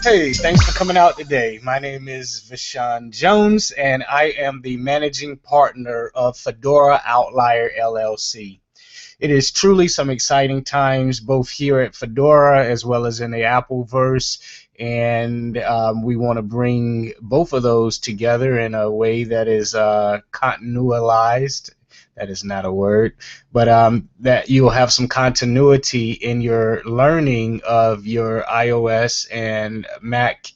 Hey, thanks for coming out today. My name is Vishawn Jones, and I am the managing partner of Fedora Outlier LLC. It is truly some exciting times, both here at Fedora as well as in the Appleverse, and we want to bring both of those together in a way that is continualized. That is not a word, but that you'll have some continuity in your learning of your iOS and Mac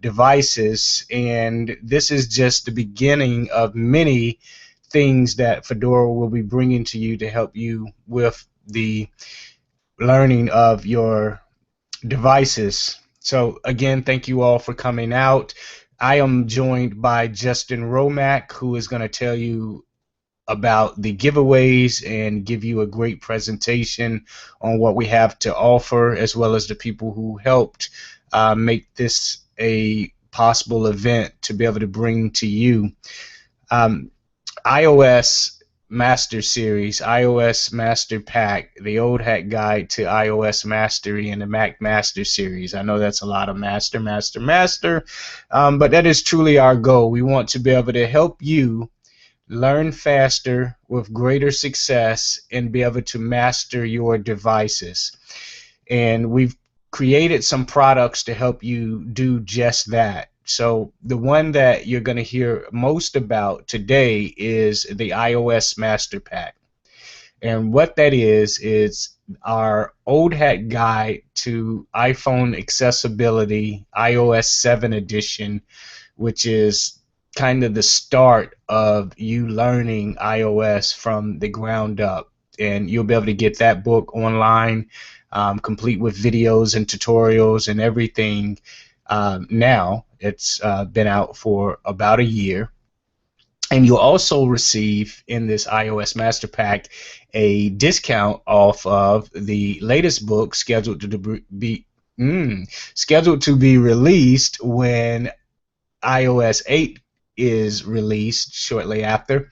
devices. And this is just the beginning of many things that Fedora will be bringing to you to help you with the learning of your devices. So again, thank you all for coming out. I am joined by Justin Romack, who is going to tell you about the giveaways and give you a great presentation on what we have to offer, as well as the people who helped make this a possible event to be able to bring to you. iOS Master Series, iOS Master Pack, the Old Hat Guide to iOS Mastery, and the Mac Master Series. I know that's a lot of master, but that is truly our goal. We want to be able to help you learn faster with greater success and be able to master your devices. And we've created some products to help you do just that. So the one that you're going to hear most about today is the iOS Master Pack. And what that is our old hat guide to iPhone accessibility, iOS 7 edition, which is kind of the start of you learning iOS from the ground up. And you'll be able to get that book online, complete with videos and tutorials and everything. Now it's been out for about a year. And you'll also receive in this iOS Master Pack a discount off of the latest book scheduled to be released when iOS 8 is released shortly after,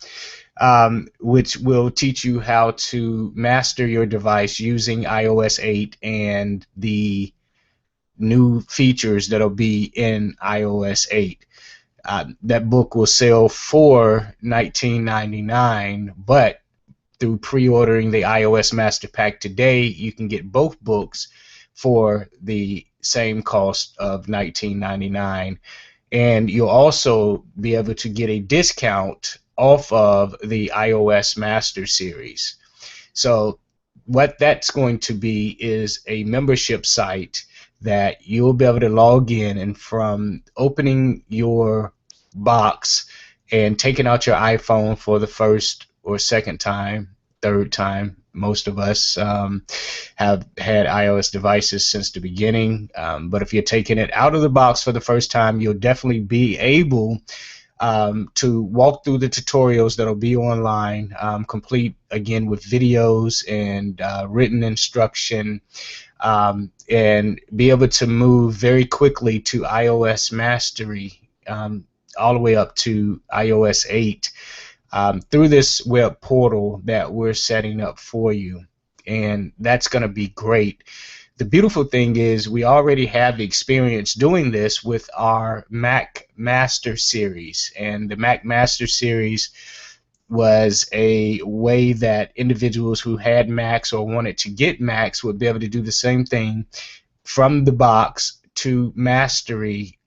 which will teach you how to master your device using iOS 8 and the new features that'll be in iOS 8. That book will sell for $19.99, but through pre-ordering the iOS Master Pack today, you can get both books for the same cost of $19.99. And you'll also be able to get a discount off of the iOS Master Series. So what that's going to be is a membership site that you'll be able to log in, and from opening your box and taking out your iPhone for the first or second time, third time, most of us have had iOS devices since the beginning, but if you're taking it out of the box for the first time, you'll definitely be able to walk through the tutorials that'll be online, complete again with videos and written instruction, and be able to move very quickly to iOS mastery, all the way up to iOS 8. Through this web portal that we're setting up for you, and that's going to be great. The beautiful thing is we already have experience doing this with our Mac Master Series, and the Mac Master Series was a way that individuals who had Macs or wanted to get Macs would be able to do the same thing from the box to mastery,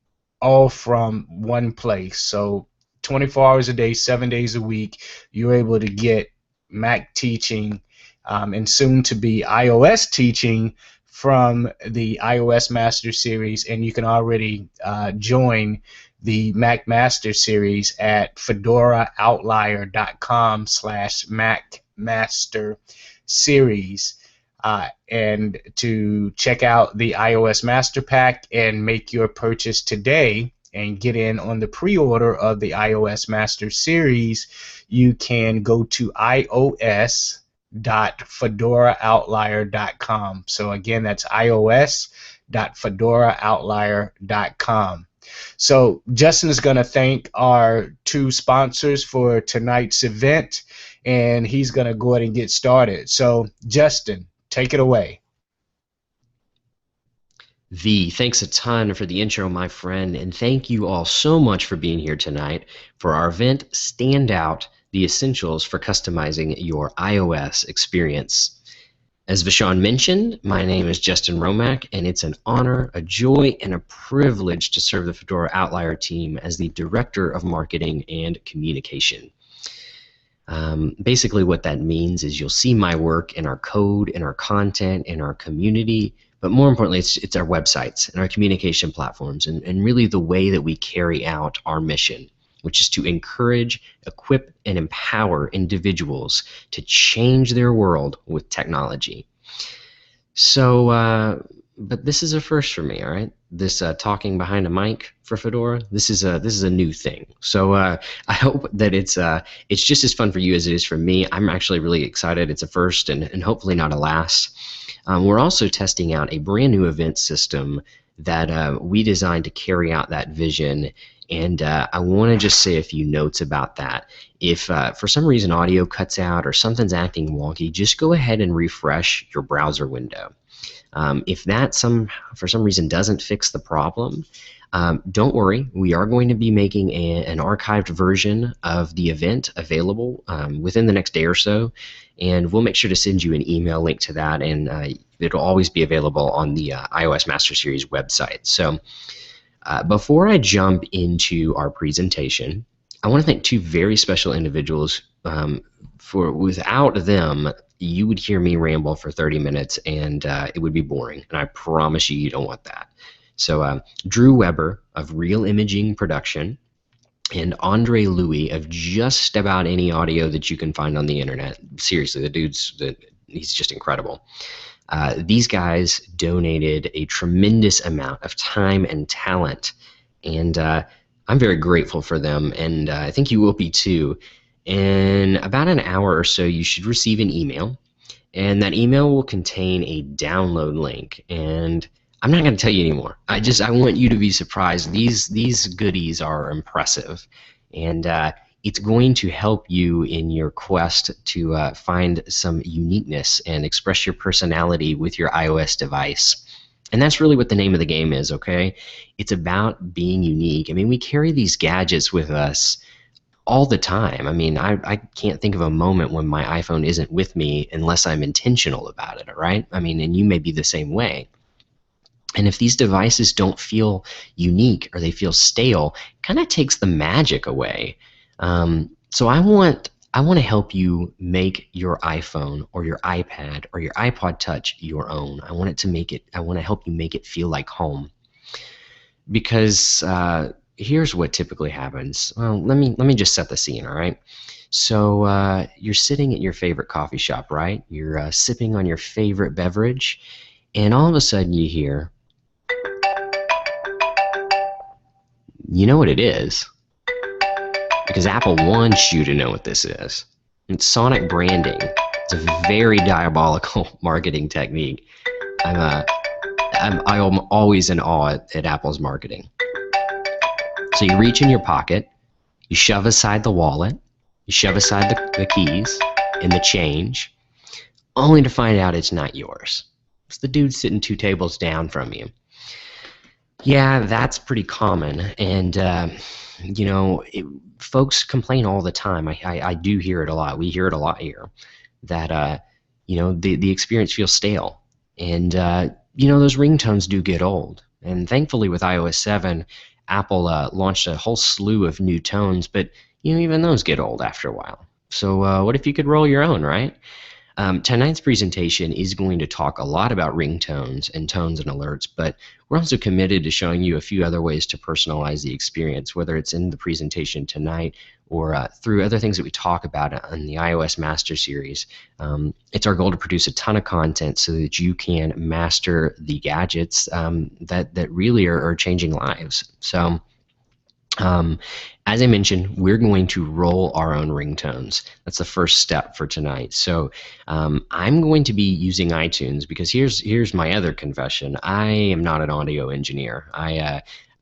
all from one place. So 24 hours a day, 7 days a week, you're able to get Mac teaching and soon to be iOS teaching from the iOS Master Series, and you can already join the Mac Master Series at fedoraoutlier.com/MacMasterSeries, and to check out the iOS Master Pack and make your purchase today and get in on the pre-order of the iOS Master Series, you can go to ios.fedoraoutlier.com. So again, that's ios.fedoraoutlier.com. So Justin is going to thank our two sponsors for tonight's event, and he's going to go ahead and get started. So Justin, take it away. Thanks a ton for the intro, my friend, and thank you all so much for being here tonight for our event, Stand Out, the Essentials for Customizing Your iOS Experience. As Vishon mentioned, my name is Justin Romack, and it's an honor, a joy, and a privilege to serve the Fedora Outlier team as the Director of Marketing and Communication. Basically, what that means is you'll see my work in our code, in our content, in our community, but more importantly, it's our websites and our communication platforms, and really the way that we carry out our mission, which is to encourage, equip, and empower individuals to change their world with technology. So, but this is a first for me, all right? This talking behind a mic for Fedora, this is a new thing. So I hope that it's just as fun for you as it is for me. I'm actually really excited. It's a first and hopefully not a last. We're also testing out a brand new event system that we designed to carry out that vision. And I want to just say a few notes about that. If for some reason audio cuts out or something's acting wonky, just go ahead and refresh your browser window. If that for some reason doesn't fix the problem, don't worry. We are going to be making an archived version of the event available within the next day or so, and we'll make sure to send you an email link to that, and it'll always be available on the iOS Master Series website. So before I jump into our presentation, I want to thank two very special individuals. Without them, you would hear me ramble for 30 minutes and it would be boring, and I promise you don't want that. So Drew Weber of Real Imaging Production and Andre Louis of just about any audio that you can find on the internet. Seriously, he's just incredible. These guys donated a tremendous amount of time and talent, and I'm very grateful for them, and I think you will be too. In about an hour or so, you should receive an email, and that email will contain a download link. And I'm not going to tell you anymore. I want you to be surprised. These goodies are impressive, and it's going to help you in your quest to find some uniqueness and express your personality with your iOS device. And that's really what the name of the game is, okay? It's about being unique. I mean, we carry these gadgets with us all the time. I mean, I can't think of a moment when my iPhone isn't with me unless I'm intentional about it, all right? I mean, and you may be the same way. And if these devices don't feel unique or they feel stale, it kind of takes the magic away. So I want to help you make your iPhone or your iPad or your iPod Touch your own. I want to help you make it feel like home. Because here's what typically happens. Well, let me just set the scene, all right? So you're sitting at your favorite coffee shop, right? You're sipping on your favorite beverage, and all of a sudden you hear, you know what it is? Because Apple wants you to know what this is. It's sonic branding. It's a very diabolical marketing technique. I'm always in awe at Apple's marketing. So you reach in your pocket, you shove aside the wallet, you shove aside the keys and the change, only to find out it's not yours. It's the dude sitting 2 tables down from you. Yeah, that's pretty common, and folks complain all the time. I do hear it a lot. We hear it a lot here, that the experience feels stale, and those ringtones do get old. And thankfully, with iOS 7, Apple launched a whole slew of new tones, but even those get old after a while. So what if you could roll your own, right? Tonight's presentation is going to talk a lot about ringtones and tones and alerts, but we're also committed to showing you a few other ways to personalize the experience, whether it's in the presentation tonight or through other things that we talk about in the iOS Master Series. It's our goal to produce a ton of content so that you can master the gadgets that really are changing lives. So as I mentioned, we're going to roll our own ringtones. That's the first step for tonight. So I'm going to be using iTunes because here's my other confession. I am not an audio engineer.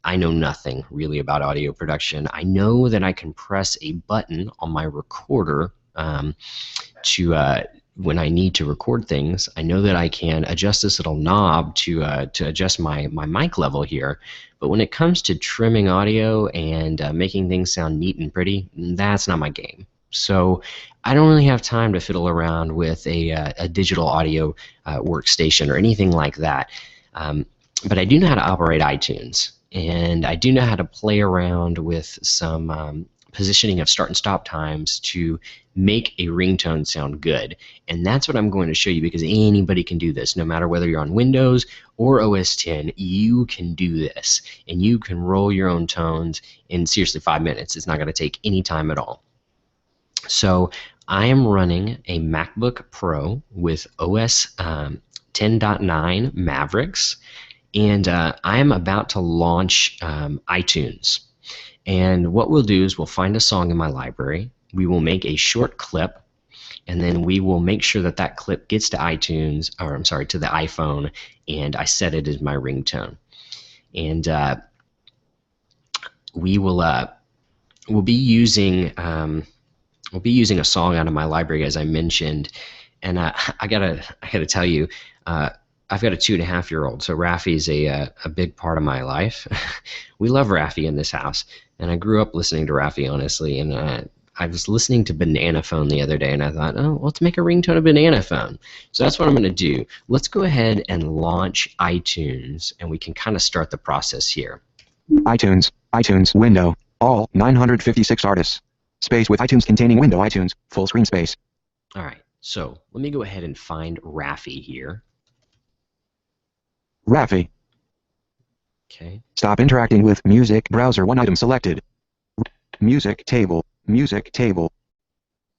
I know nothing really about audio production. I know that I can press a button on my recorder to when I need to record things, I know that I can adjust this little knob to adjust my mic level here. But when it comes to trimming audio and making things sound neat and pretty, that's not my game. So I don't really have time to fiddle around with a digital audio workstation or anything like that. But I do know how to operate iTunes, and I do know how to play around with some positioning of start and stop times to make a ringtone sound good. And that's what I'm going to show you, because anybody can do this. No matter whether you're on Windows or OS X, you can do this. And you can roll your own tones in seriously 5 minutes. It's not going to take any time at all. So I am running a MacBook Pro with OS 10.9 Mavericks, and I am about to launch iTunes. And what we'll do is we'll find a song in my library, we will make a short clip, and then we will make sure that that clip gets to iTunes, or I'm sorry, to the iPhone, and I set it as my ringtone. And we'll be using a song out of my library, as I mentioned. And I gotta tell you, I've got a 2.5-year-old, so Rafi's a big part of my life. We love Rafi in this house, and I grew up listening to Rafi, honestly. And I was listening to Banana Phone the other day, and I thought, oh, let's make a ringtone of Banana Phone. So that's what I'm going to do. Let's go ahead and launch iTunes, and we can kind of start the process here. iTunes, window, all 956 artists. Space with iTunes containing window iTunes, full screen space. All right, so let me go ahead and find Rafi here. Rafi. Okay. Stop interacting with music browser, one item selected. Music table.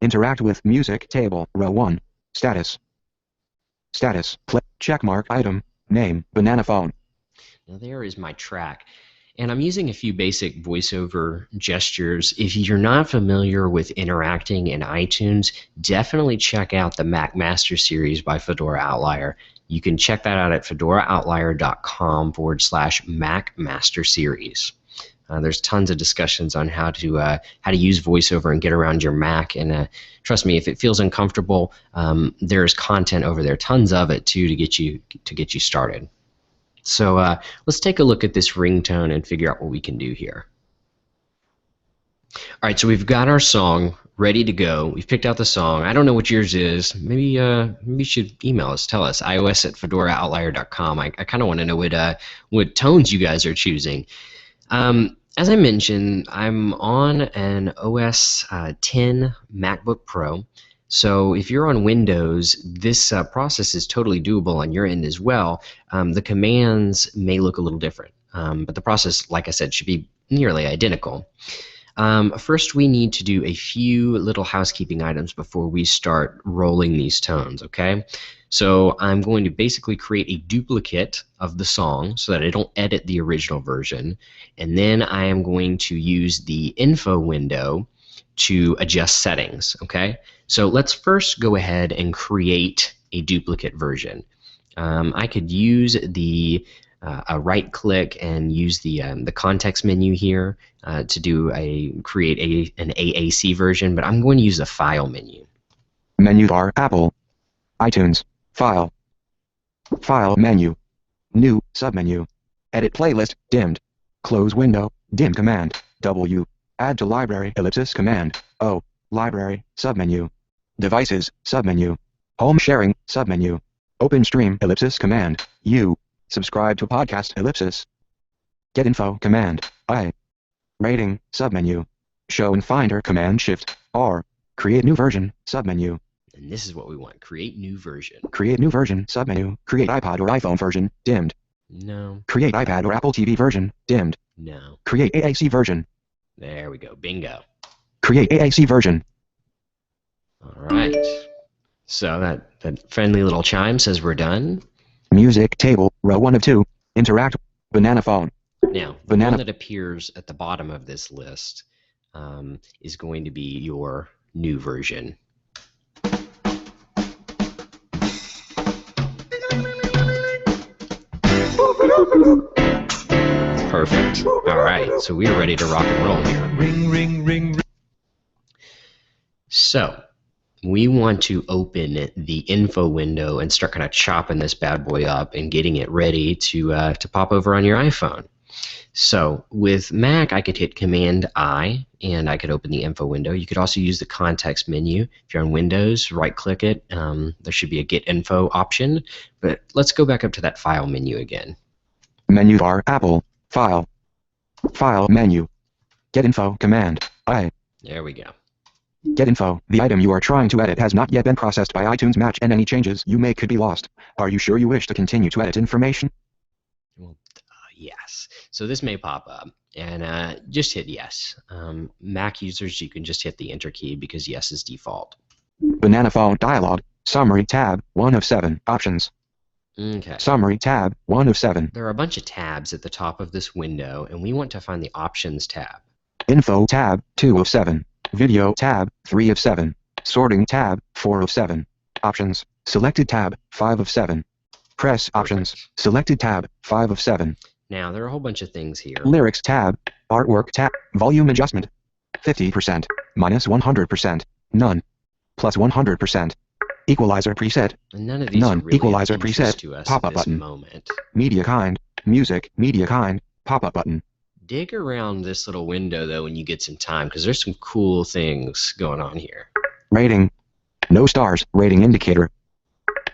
Interact with music table, row 1. Status. Play, checkmark item, name, Banana Phone. Now there is my track. And I'm using a few basic voiceover gestures. If you're not familiar with interacting in iTunes, definitely check out the Mac Master Series by Fedora Outlier. You can check that out at fedoraoutlier.com/Mac Master Series. There's tons of discussions on how to use VoiceOver and get around your Mac. And trust me, if it feels uncomfortable, there's content over there, tons of it too, to get you started. So let's take a look at this ringtone and figure out what we can do here. All right, so we've got our song ready to go. We've picked out the song. I don't know what yours is. Maybe you should email us. Tell us. ios@fedoraoutlier.com. I kind of want to know what tones you guys are choosing. As I mentioned, I'm on an OS 10 MacBook Pro. So if you're on Windows, this process is totally doable on your end as well. The commands may look a little different, but the process, like I said, should be nearly identical. First, we need to do a few little housekeeping items before we start rolling these tones, okay? So I'm going to basically create a duplicate of the song so that I don't edit the original version, and then I am going to use the info window to adjust settings, okay? So let's first go ahead and create a duplicate version. I could use a right click and use the context menu here to create an AAC version, but I'm going to use the file menu. Menu bar, Apple, iTunes, file menu, new submenu, edit playlist, dimmed, close window, dim command, W, add to library, ellipsis command, O, library, submenu, devices, submenu, home sharing, submenu, open stream, ellipsis command, U, subscribe to podcast, ellipsis, get info command, I, rating, submenu, show in finder, command shift, R, create new version, submenu. And this is what we want, create new version. Create new version, submenu, create iPod or iPhone version, dimmed. No. Create iPad or Apple TV version, dimmed. No. Create AAC version. There we go, bingo. Create AAC version. All right. So that friendly little chime says we're done. Music table, row 1 of 2, interact, Banana Phone. Now, the one that appears at the bottom of this list is going to be your new version. Perfect. All right, so we are ready to rock and roll here. Ring, ring, ring, ring. So, we want to open the info window and start kind of chopping this bad boy up and getting it ready to pop over on your iPhone. So with Mac, I could hit Command I and I could open the info window. You could also use the context menu. If you're on Windows, right-click it. There should be a Get Info option. But let's go back up to that File menu again. Menu bar, Apple, File, File menu, Get Info, Command I. There we go. Get Info. The item you are trying to edit has not yet been processed by iTunes Match, and any changes you make could be lost. Are you sure you wish to continue to edit information? Well, yes. So this may pop up, and just hit yes. Mac users, you can just hit the Enter key because yes is default. Banana phone dialog. Summary tab 1 of 7. Options. Okay. Summary tab 1 of 7. There are a bunch of tabs at the top of this window, and we want to find the Options tab. Info tab 2 of 7. Video tab 3 of 7. Sorting tab 4 of 7. Options. Selected tab 5 of 7. Press options. Perfect. Selected tab 5 of 7. Now, there are a whole bunch of things here. Lyrics tab. Artwork tab. Volume adjustment. 50%. Minus 100%. None. Plus 100%. Equalizer preset. And none of these None. are really Equalizer of interest preset. to us Pop-up at this button. moment. Media kind. Music. Media kind. Pop-up button. Dig around this little window, though, when you get some time, because there's some cool things going on here. Rating. No stars. Rating indicator.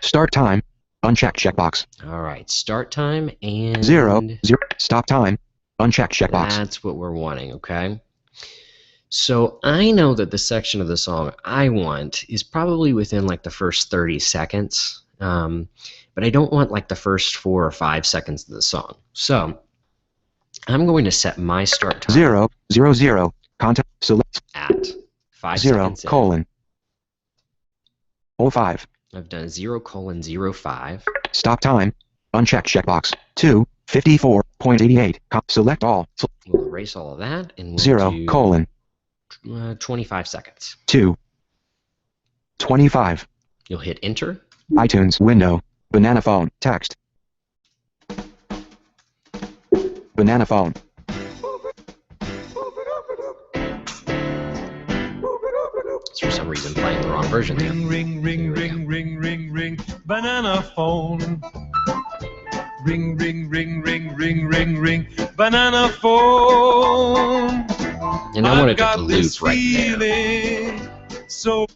Start time. Unchecked checkbox. All right, start time and... 0. Stop time. Unchecked checkbox. That's what we're wanting, okay? So I know that the section of the song I want is probably within like the first 30 seconds, but I don't want like the first 4 or 5 seconds of the song. So I'm going to set my start time 0, 0, 0. Content. Select. at 5 0, seconds in. colon. 05. I've done 0:05. Stop time. Unchecked checkbox. 2, 54.88. Select all. We'll erase all of that and we'll 0, do colon. 25 seconds. 2. 25. You'll hit enter. iTunes window. Banana phone. Text. Banana phone. It's for some reason playing the wrong version there. Ring, ring, ring, ring, ring, ring, banana phone. Ring, ring, ring, ring, ring, ring, ring, banana phone. And I want it to I've got this loop right there. feeling so.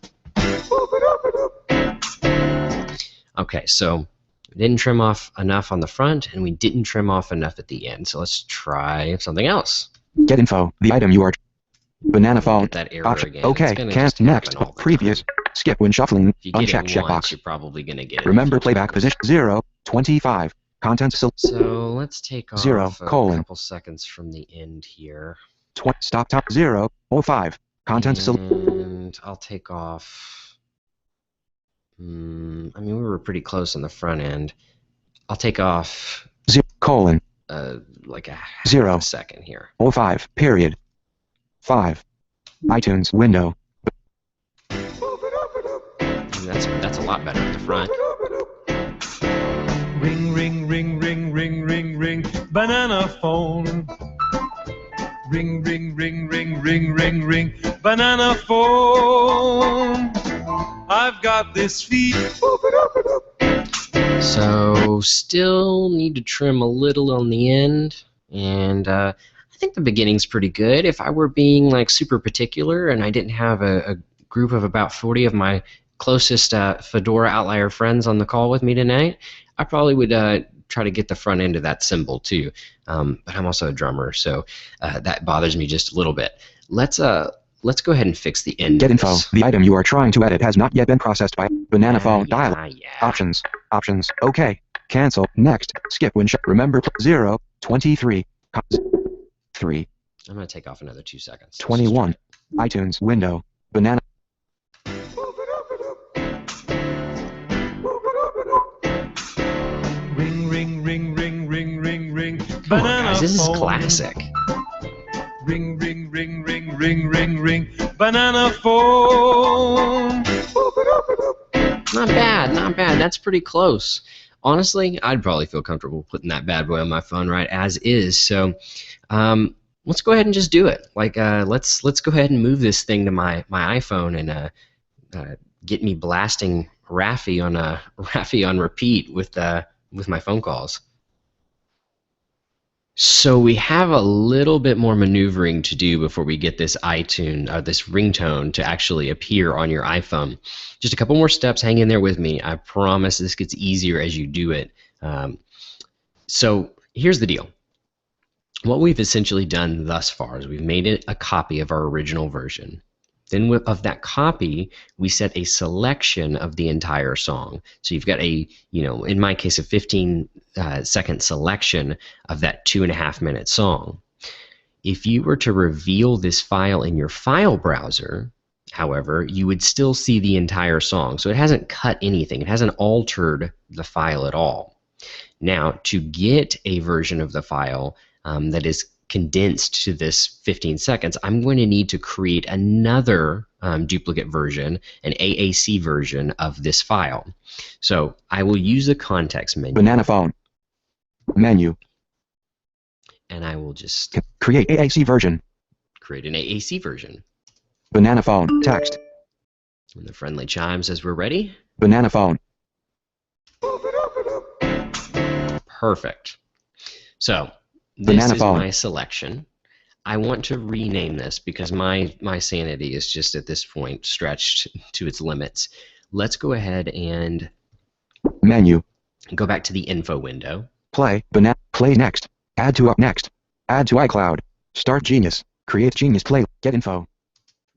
Okay, so we didn't trim off enough on the front, and we didn't trim off enough at the end. So let's try something else. Get info. The item you are. Banana phone. Get that error Option. again. Okay. It's gonna Can't. just happen Next. all the Previous. time. Skip when shuffling. If you get Unchecked it once, checkbox. you're probably going to get it. Remember playback position. 0, 25. Content. So let's take off 0, a colon. couple seconds from the end here. Stop time. 0, 05. Content. And I'll take off. I mean, we were pretty close on the front end. I'll take off 0, colon. like a half 0. a second here. 05. Period. 5. iTunes window. And that's a lot better at the front. Ring, ring, ring, ring, ring, ring, ring, banana phone. Ring, ring, ring, ring, ring, ring, ring, banana phone. I've got this feeling. So still need to trim a little on the end, and I think the beginning's pretty good. If I were being like super particular and I didn't have a group of about 40 of my closest Fedora outlier friends on the call with me tonight, I probably would try to get the front end of that cymbal too. But I'm also a drummer, so that bothers me just a little bit. Let's go ahead and fix the end. Get of info. this. The item you are trying to edit has not yet been processed by banana phone dialog. Yeah. Options. Options. OK. Cancel. Next. Skip when remember. 0, 23. 3. I'm going to take off another 2 seconds. 21. iTunes window. Banana. Ring, ring, ring, ring, ring, ring, ring, Come on, banana guys, this is phone. classic. Ring, ring, ring, ring, ring, ring, ring, banana phone. Not bad, not bad. That's pretty close. Honestly, I'd probably feel comfortable putting that bad boy on my phone right as is. So let's go ahead and just do it. Like let's go ahead and move this thing to my iPhone and get me blasting Raffi on repeat with my phone calls. So we have a little bit more maneuvering to do before we get this this ringtone to actually appear on your iPhone. Just a couple more steps. Hang in there with me. I promise this gets easier as you do it. So here's the deal. What we've essentially done thus far is we've made it a copy of our original version. Then of that copy, we set a selection of the entire song. So you've got in my case, a 15-second selection of that 2.5-minute song. If you were to reveal this file in your file browser, however, you would still see the entire song. So it hasn't cut anything. It hasn't altered the file at all. Now, to get a version of the file that is condensed to this 15 seconds, I'm going to need to create another duplicate version, an AAC version of this file. So I will use the context menu. Banana phone. Menu. And I will just Create AAC version. create an AAC version. Banana phone. Text. When the friendly chime says we're ready. Banana phone. Perfect. So this Banana is phone. my selection. I want to rename this because my sanity is just at this point stretched to its limits. Let's go ahead and Menu. go back to the info window. Play. Play next. Add to up next. Add to iCloud. Start Genius. Create Genius Play. Get info.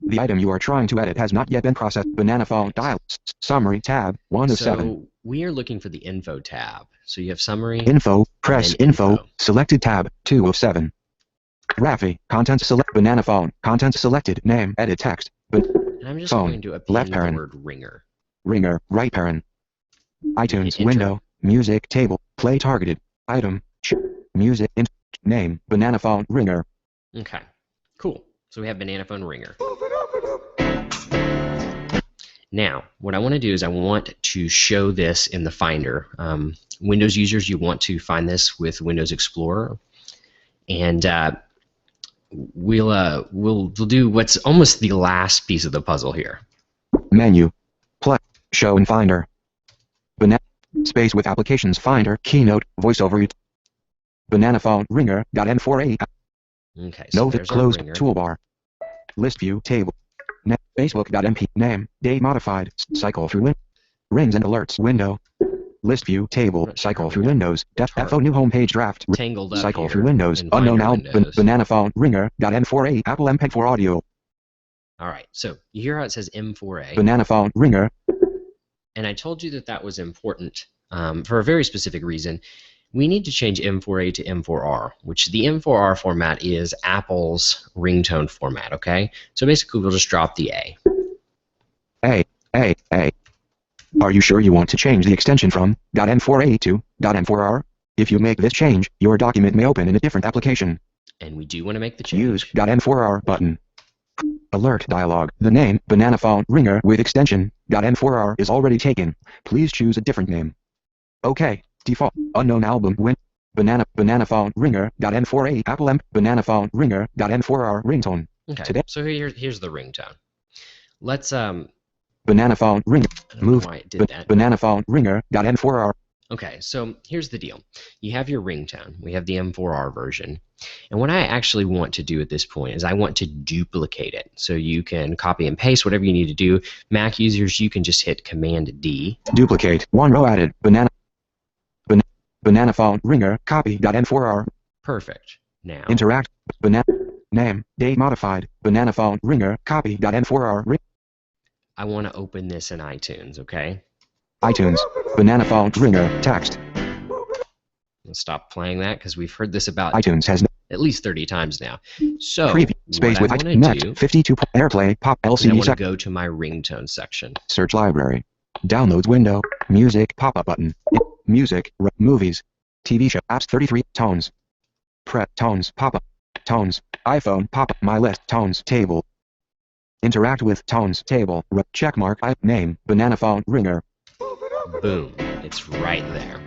The item you are trying to edit has not yet been processed. Banana phone. Dial. Summary tab. 1 of 7. So we are looking for the info tab. So you have summary. Info. Press and info. Selected tab. 2 of 7. Raffi. Content select. Banana phone. Content selected. Name. Edit text. And I'm just phone. going to append Left the parent. word ringer. Ringer. Right parent. iTunes. Hit enter. Window. Music. Table. Play targeted. Item. Music. Name. Banana phone. Ringer. Okay, cool. So we have banana phone ringer. Now, what I want to do is I want to show this in the Finder. Windows users, you want to find this with Windows Explorer, and we'll do what's almost the last piece of the puzzle here. Menu. Play. Show in Finder. Banana. Space with Applications Finder. Keynote. VoiceOver. Banana phone. Ringer. .m4a. Okay, so Note there's our closed ringer. toolbar. List view table. Facebook.mp name. Date modified. Cycle through rings and alerts window. List view table. Not sure Cycle how through we got Windows. that part FO new homepage draft. Tangled up Cycle here through Windows. in Unknown Finder album. windows. Banana phone. Ringer. .m4a. Apple MPEG-4 audio. All right, so you hear how it says M4A. Banana phone. Ringer. And I told you that that was important for a very specific reason. We need to change M4A to M4R, which the M4R format is Apple's ringtone format, okay? So basically we'll just drop the A. A. Are you sure you want to change the extension from .m4a to .m4r? If you make this change, your document may open in a different application. And we do want to make the change. Use .m4r button. Alert dialog. The name, Banana phone ringer with extension, .m4r is already taken. Please choose a different name. OK. Default. Unknown album win. Banana phone ringer, .m4a Apple M. Banana phone ringer, .m4r ringtone. Okay, Today. so here's the ringtone. Let's, Banana phone ringer. I don't know Move. why it did that. Banana phone ringer, .m4r. Okay, so here's the deal. You have your ringtone. We have the M4R version. And what I actually want to do at this point is I want to duplicate it. So you can copy and paste whatever you need to do. Mac users, you can just hit Command D. Duplicate. One row added. Banana phone ringer, copy .m4r. Perfect. Now, Interact. Banana. Name. Date modified. Banana phone ringer, copy .m4r. I want to open this in iTunes, okay? iTunes. Banana phone ringer, text. Let's stop playing that because we've heard this about iTunes has at least 30 times now. So, preview. Space what with I want to net. do 52 AirPlay pop is I LCD want to sec. go to my ringtone section. Search library. Downloads window. Music pop-up button. Music. Movies. TV show. Apps 33. Tones. Tones. Pop-up. Tones. iPhone pop-up. My list. Tones. Table. Interact with Tones. Table. Checkmark. Name. Banana phone ringer. Boom. It's right there.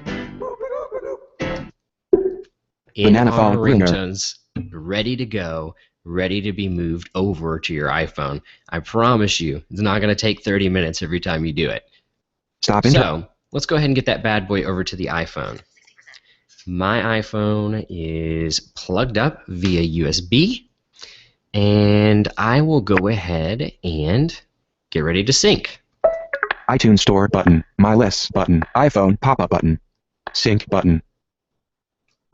In Banana our phone ringer. ringtones, ready to go. ready to be moved over to your iPhone. I promise you, it's not going to take 30 minutes every time you do it. Stop So let's go ahead and get that bad boy over to the iPhone. My iPhone is plugged up via USB, and I will go ahead and get ready to sync. iTunes Store button. My Lists button. iPhone pop-up button. Sync button.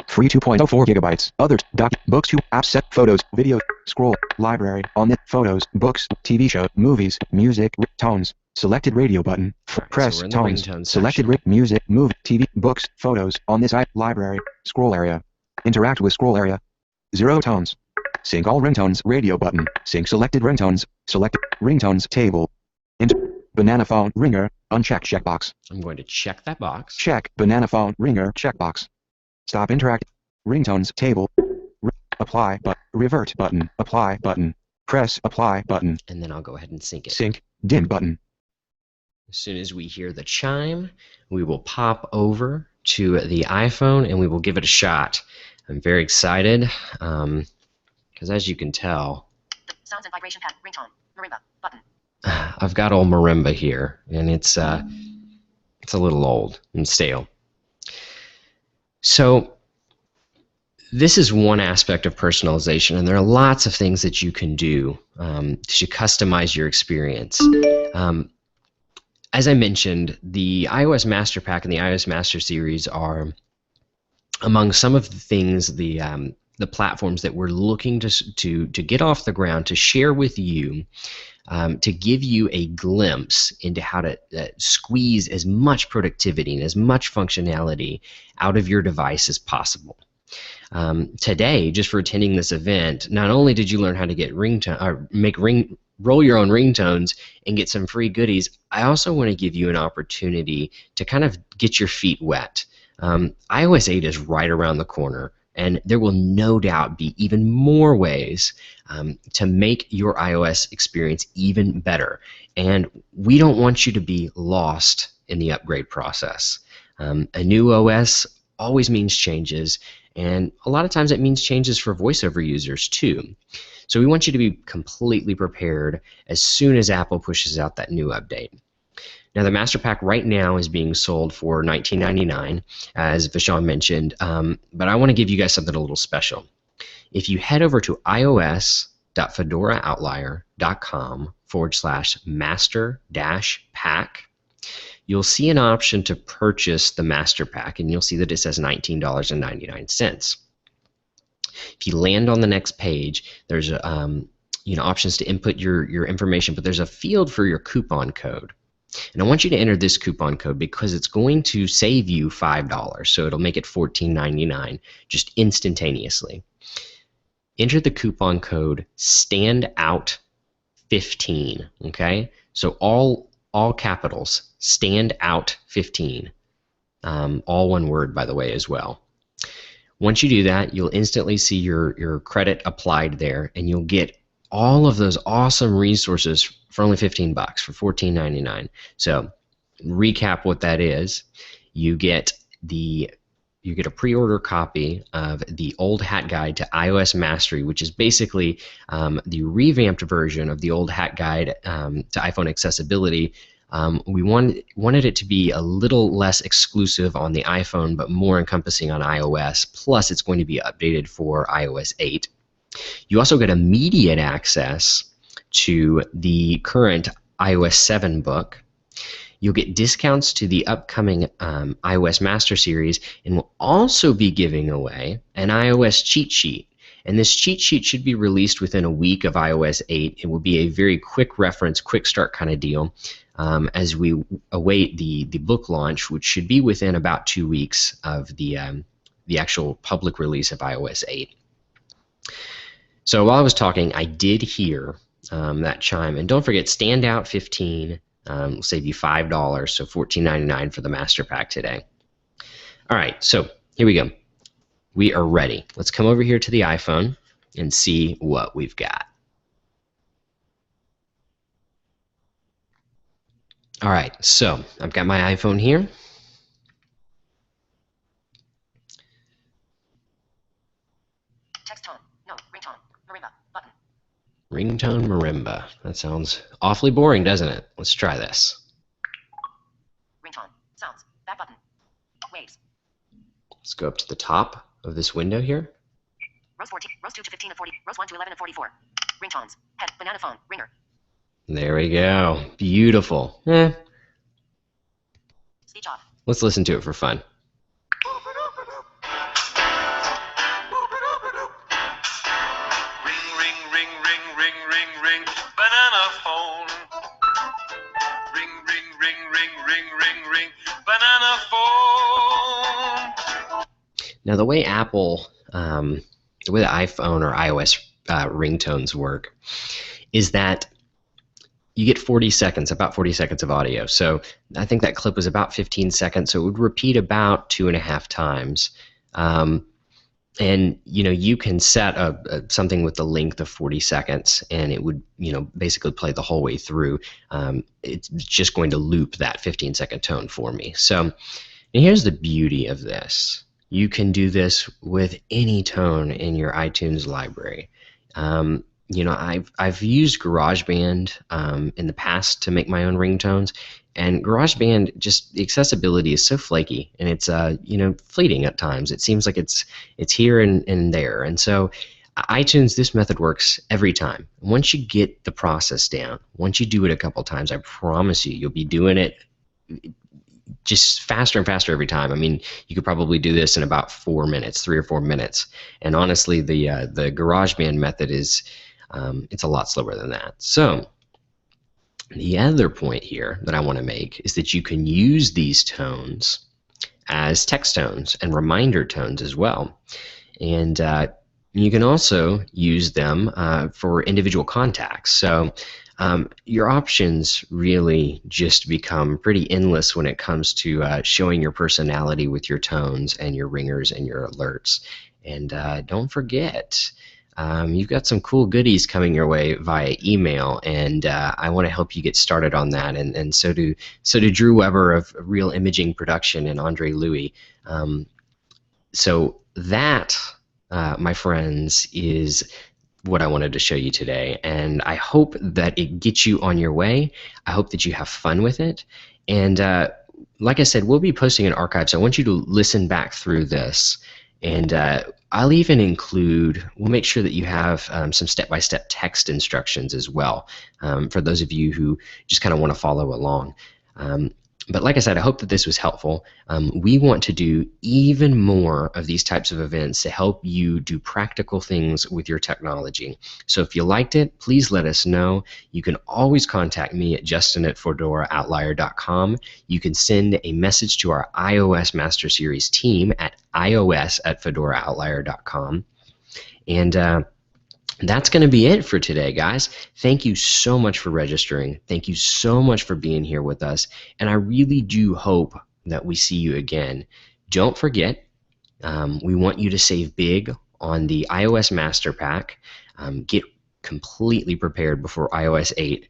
Free 2.04 gigabytes. Others. Books 2. Apps set. Photos. Video. Scroll. Library. On it. Photos. Books. TV show. Movies. Music. Tones. Selected radio button. Right, Press. so we're in the Tones. ringtone Selected section. music. Move. TV. Books. Photos. On this library. Scroll area. Interact with scroll area. 0 tones. Sync all ringtones. Radio button. Sync selected ringtones. Select ringtones table. Banana phone ringer. Uncheck checkbox. I'm going to check that box. Check banana phone ringer checkbox. Stop interact. Ringtones table. Apply but revert button. Apply button. Press apply button. And then I'll go ahead and sync it. Sync dim button. As soon as we hear the chime, we will pop over to the iPhone and we will give it a shot. I'm very excited because as you can tell, Sounds and vibration pad, ringtone, marimba, button. I've got old marimba here, and it's a little old and stale. So this is one aspect of personalization, and there are lots of things that you can do to customize your experience. As I mentioned, the iOS Master Pack and the iOS Master Series are among some of the things, the platforms that we're looking to get off the ground, to share with you, to give you a glimpse into how to squeeze as much productivity and as much functionality out of your device as possible. Today, just for attending this event, not only did you learn how to get roll your own ringtones and get some free goodies, I also want to give you an opportunity to kind of get your feet wet. iOS 8 is right around the corner, and there will no doubt be even more ways to make your iOS experience even better. And we don't want you to be lost in the upgrade process. A new OS always means changes, and a lot of times it means changes for voiceover users too. So we want you to be completely prepared as soon as Apple pushes out that new update. Now, the Master Pack right now is being sold for $19.99, as Vishal mentioned, but I want to give you guys something a little special. If you head over to ios.fedoraoutlier.com/master-pack, you'll see an option to purchase the Master Pack, and you'll see that it says $19.99. If you land on the next page, there's options to input your information, but there's a field for your coupon code. And I want you to enter this coupon code because it's going to save you $5, so it'll make it $14.99 just instantaneously. Enter the coupon code STANDOUT15, okay? So all capitals, STANDOUT15, all one word, by the way, as well. Once you do that, you'll instantly see your credit applied there, and you'll get all of those awesome resources for only $15, for $14.99. So, recap what that is. You get a pre-order copy of the Old Hat Guide to iOS Mastery, which is basically the revamped version of the Old Hat Guide to iPhone accessibility. We wanted it to be a little less exclusive on the iPhone, but more encompassing on iOS. Plus, it's going to be updated for iOS 8. You also get immediate access to the current iOS 7 book. You'll get discounts to the upcoming iOS Master Series, and we'll also be giving away an iOS cheat sheet. And this cheat sheet should be released within a week of iOS 8. It will be a very quick reference, quick start kind of deal as we await the book launch, which should be within about 2 weeks of the actual public release of iOS 8. So while I was talking, I did hear that chime. And don't forget, Standout 15 will save you $5, so $14.99 for the Master Pack today. All right, so here we go. We are ready. Let's come over here to the iPhone and see what we've got. All right, so I've got my iPhone here. Text tone, no, ringtone, marimba, button. Ringtone marimba. That sounds awfully boring, doesn't it? Let's try this. Ringtone. Sounds. Back button. Waves. Let's go up to the top of this window here. Rows 14. Rows 2 to 15 of 40. Rows 1 to 11 of 44. Ringtones. Head. Banana phone. Ringer. There we go. Beautiful. Speech off. Let's listen to it for fun. Ring, ring, ring, ring, ring, ring, ring, banana phone. Ring, ring, ring, ring, ring, ring, ring, banana phone. Now, the way Apple, the way the iPhone or iOS ringtones work is that you get 40 seconds, about 40 seconds of audio. So I think that clip was about 15 seconds, so it would repeat about 2.5 times. And you can set something with the length of 40 seconds, and it would basically play the whole way through. It's just going to loop that 15-second tone for me. So and here's the beauty of this. You can do this with any tone in your iTunes library. I've used GarageBand in the past to make my own ringtones, and GarageBand, just the accessibility is so flaky, and it's fleeting at times. It seems like it's here and there, and so iTunes, this method works every time. Once you get the process down, once you do it a couple times, I promise you'll be doing it just faster and faster every time. I mean, you could probably do this in about 4 minutes, 3 or 4 minutes. And honestly, the GarageBand method is it's a lot slower than that. So the other point here that I want to make is that you can use these tones as text tones and reminder tones as well. And you can also use them for individual contacts. So your options really just become pretty endless when it comes to showing your personality with your tones and your ringers and your alerts. And don't forget, you've got some cool goodies coming your way via email, and I want to help you get started on that. And so do Drew Weber of Real Imaging Production and Andre Louis. So that, my friends, is what I wanted to show you today, and I hope that it gets you on your way. I hope that you have fun with it, and like I said, we'll be posting an archive, so I want you to listen back through this, and I'll even include, we'll make sure that you have some step-by-step text instructions as well, for those of you who just kind of want to follow along. But like I said, I hope that this was helpful. We want to do even more of these types of events to help you do practical things with your technology. So if you liked it, please let us know. You can always contact me at justin@fedoraoutlier.com. You can send a message to our iOS Master Series team at ios@fedoraoutlier.com. And that's going to be it for today, guys. Thank you so much for registering. Thank you so much for being here with us. And I really do hope that we see you again. Don't forget, we want you to save big on the iOS Master Pack. Get completely prepared before iOS 8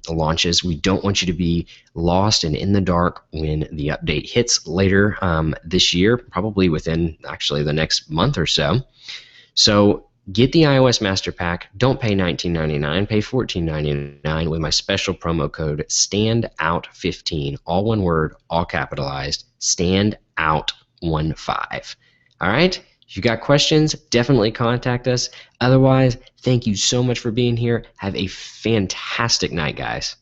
launches. We don't want you to be lost and in the dark when the update hits later this year, probably within actually the next month or so. So get the iOS Master Pack. Don't pay $19.99. Pay $14.99 with my special promo code STANDOUT15. All one word, all capitalized. STANDOUT15. All right? If you got questions, definitely contact us. Otherwise, thank you so much for being here. Have a fantastic night, guys.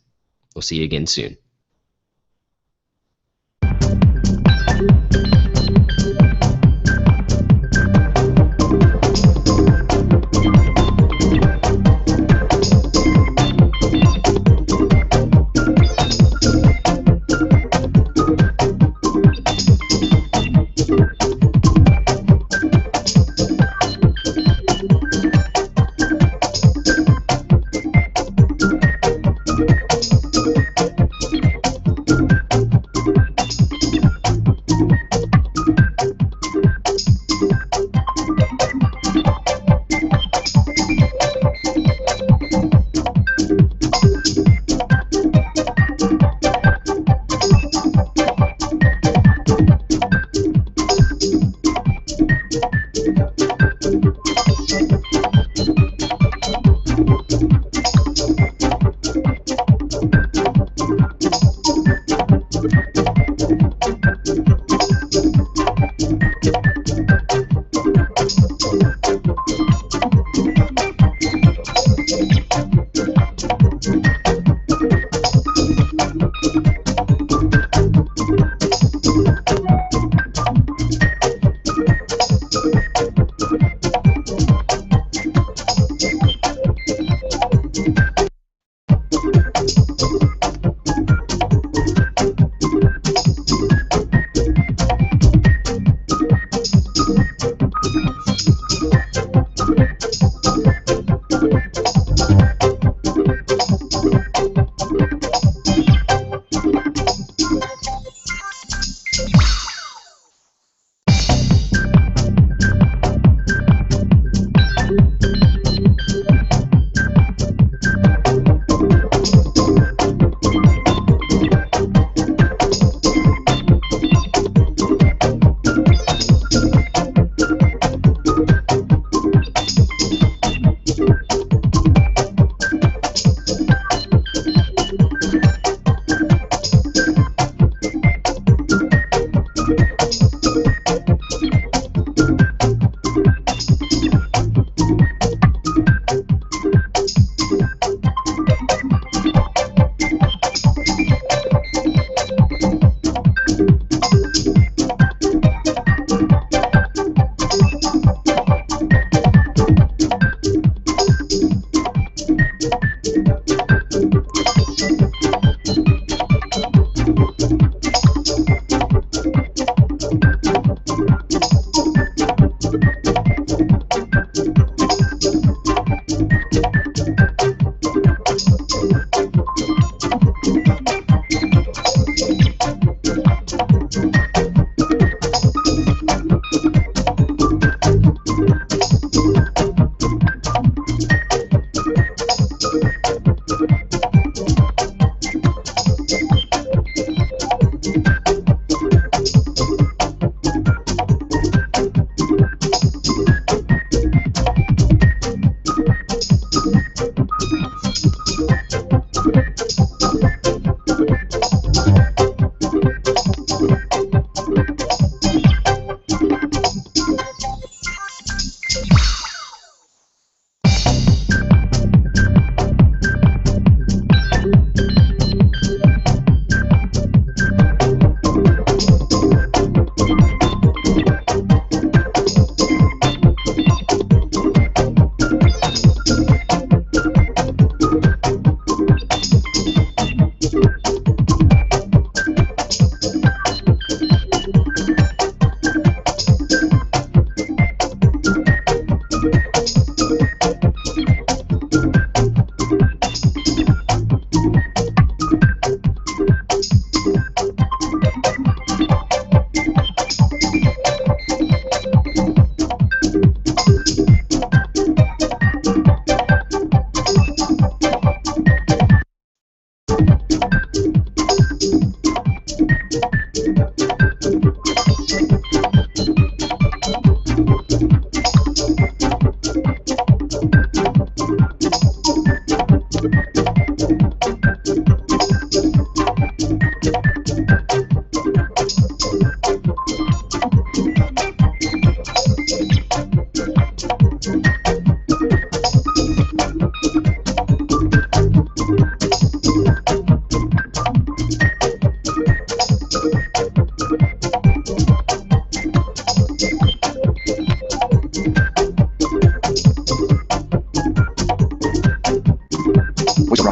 We'll see you again soon.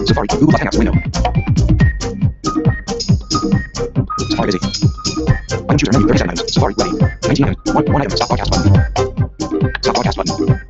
Safari. Google Hangouts window. Safari busy. Item chooser menu. 37 items. Safari ready. 19 items. One item. Stop podcast button. Stop podcast button.